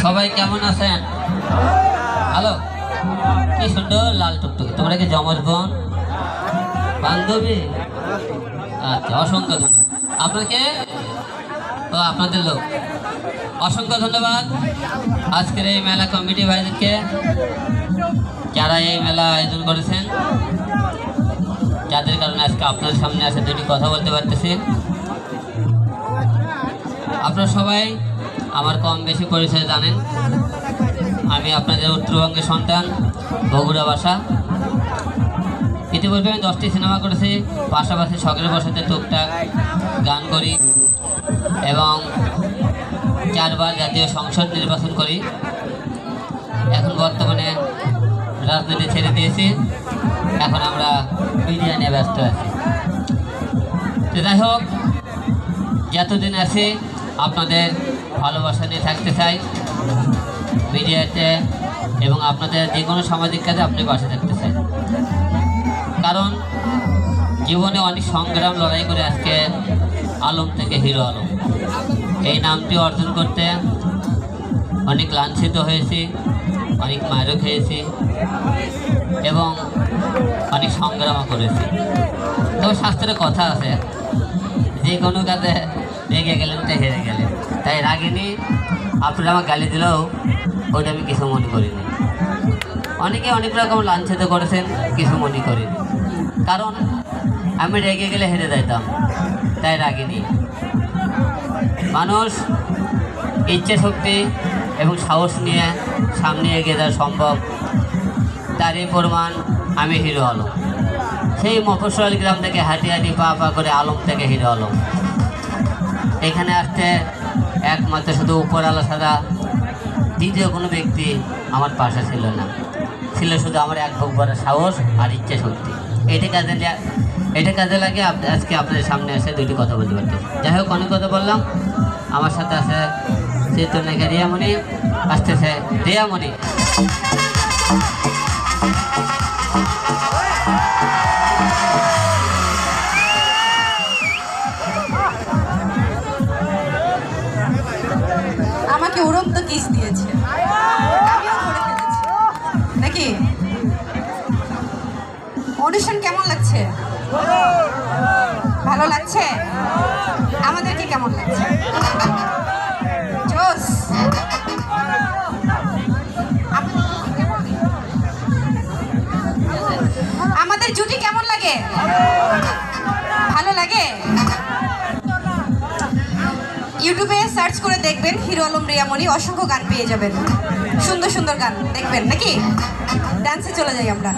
সবাই কেমন আছেন? হ্যালো, কি সুন্দর লাল টুকটুকি। তোমরা কি জমজ বোন বান্ধবী? আচ্ছা, অসংখ্য ধন্যবাদ আপনাকে। তো আপনাদের লোক, অসংখ্য ধন্যবাদ আজকের এই মেলা কমিটি ভাইদেরকে, যারা এই মেলা আয়োজন করেছেন, যাদের কারণে আজকে আপনাদের সামনে আসে দুটি কথা বলতে পারতেছি। আপনারা সবাই আমার কম বেশি পরিচয় জানেন। আমি আপনাদের উত্তরবঙ্গের সন্তান, বগুড়া বাসা। ইতিপূর্বে আমি 10টি সিনেমা করেছি, পাশাপাশি শখের বসাতে টুকটাক গান করি এবং 4বার জাতীয় সংসদ নির্বাচন করি। এখন বর্তমানে রাজনীতি ছেড়ে দিয়েছি, এখন আমরা মিডিয়া নিয়ে ব্যস্ত আছি। তো যাই হোক, যতদিন আছি আপনাদের ভালোবাসা নিয়ে থাকতে চাই মিডিয়াতে, এবং আপনাদের যে কোনো সামাজিক কাজে আপনি পাশে থাকতে চাই। কারণ জীবনে অনেক সংগ্রাম লড়াই করে আজকে আলম থেকে হিরো আলম এই নামটি অর্জন করতে অনেক লাঞ্ছিত হয়েছি, অনেক মারও খেয়েছি এবং অনেক সংগ্রামও করেছি। তবে শাস্ত্রের কথা আছে, যে কোনো কাজে রেগে গেলেন তাই হেরে গেলেন। তাই রাগিনি, আপনারা আমার গালি দিলেও ওইটা আমি কিছু মনে করিনি। অনেকে অনেক রকম লাঞ্ছিত করেছেন, কিছু মনে করিনি। কারণ আমি রেগে গেলে হেরে যাইতাম, তাই রাগিনি। মানুষ ইচ্ছে শক্তি এবং সাহস নিয়ে সামনে এগিয়ে যাওয়া সম্ভব, তারই প্রমাণ আমি হিরো আলম। সেই মফস্বল গ্রাম থেকে হাঁটি হাঁটি পা পা করে আলম থেকে হিরো আলম এখানে আসতে একমাত্র শুধু উপরওয়ালা ছাড়া দ্বিতীয় কোনো ব্যক্তি আমার পাশে ছিল না। ছিল শুধু আমার এক বুক ভরা সাহস আর ইচ্ছে শক্তি। এটা কাজে লাগে আজকে আপনাদের সামনে এসে দুটি কথা বলতে পারতেছি। যাই হোক, অনেক কথা বললাম। আমার সাথে আছে চিত্রনায়িকা রিয়ামণি, আসতেছে রিয়ামণি। আমাকে উড়ন্ত কিস দিয়েছে, আমিও ধরে ফেলেছি নাকি। অডিশন কেমন লাগছে? ভালো লাগছে? আমাদেরকে কেমন লাগছে? জোস। আমাদের জুটি কেমন লাগে? ভালো লাগে? ইউটিউবে সার্চ করে দেখবেন হিরো আলম রিয়ামণি, অসংখ্য গান পেয়ে যাবেন, সুন্দর সুন্দর গান দেখবেন নাকি। ডান্সে চলে যাই আমরা।